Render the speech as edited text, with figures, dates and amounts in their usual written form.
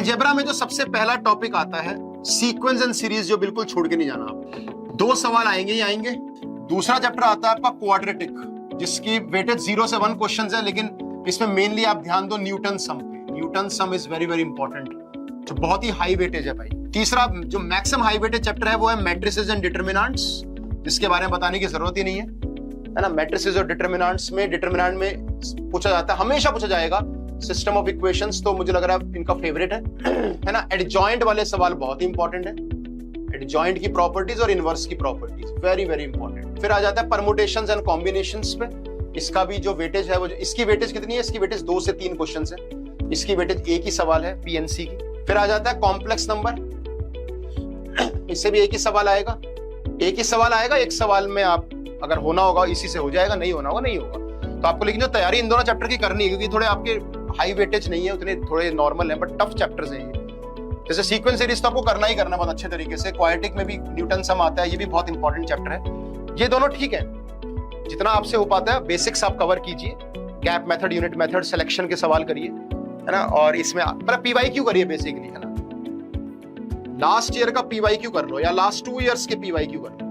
Algebra में जो सबसे पहला टॉपिक आता है सीक्वेंस एंड सीरीज, जो बिल्कुल छोड़ के नहीं जाना आप। 2 सवाल आएंगे ही आएंगे। दूसरा चैप्टर आता है आपका क्वाड्रेटिक, जिसकी वेटेज 0 से 1 क्वेश्चंस है, लेकिन इसमें मेनली आप ध्यान दो न्यूटन सम पे। Newton some is very very important, जो बहुत ही हाई वेटेज है भाई। तीसरा जो मैक्सिमम हाई वेटेज चैप्टर है वो है मैट्रिसेस एंड डिटरमिनेंट्स, जिसके बारे में बताने की जरूरत ही नहीं है ना। मैट्रिसेस और डिटरमिनेंट्स में, डिटरमिनेंट में पूछा जाता है, हमेशा पूछा जाएगा सिस्टम ऑफ इक्वेशंस, तो मुझे लग रहा है इनका फेवरेट है ना। एडजॉइंट वाले सवाल बहुत ही इंपॉर्टेंट है, एडजॉइंट की प्रॉपर्टीज और इनवर्स की प्रॉपर्टीज वेरी वेरी इंपॉर्टेंट। फिर आ जाता है परमुटेशंस एंड कॉम्बिनेशंस पे, इसका भी जो वेटेज है वो, इसकी वेटेज कितनी है, इसकी वेटेज 2 से 3 क्वेश्चंस है, इसकी वेटेज एक ही सवाल है पीएनसी की। फिर आ जाता है कॉम्प्लेक्स नंबर, इससे भी एक ही सवाल आएगा, एक ही सवाल आएगा। एक सवाल में आप अगर होना होगा इसी से हो जाएगा, नहीं होना होगा नहीं होगा। तो आपको लेकिन जो तैयारी इन दोनों चैप्टर की करनी है, क्योंकि थोड़े आपके हाई वेटेज नहीं है उतने, थोड़े नॉर्मल है बट टफ चैप्टर्स हैं ये। जैसे सीक्वेंस सीरीज तो आपको करना ही करना बहुत अच्छे तरीके से। क्वाड्रेटिक में भी न्यूटन सम आता है, ये भी बहुत इंपॉर्टेंट चैप्टर है। ये दोनों ठीक है, जितना आपसे हो पाता है बेसिक्स आप कवर कीजिए। Gap method, unit method, selection के सवाल करिए, है ना। और इसमें मतलब पीवाईक्यू करिए बेसिकली, है ना। लास्ट ईयर का पीवाईक्यू कर लो या लास्ट 2 इयर्स के पीवाईक्यू कर लो।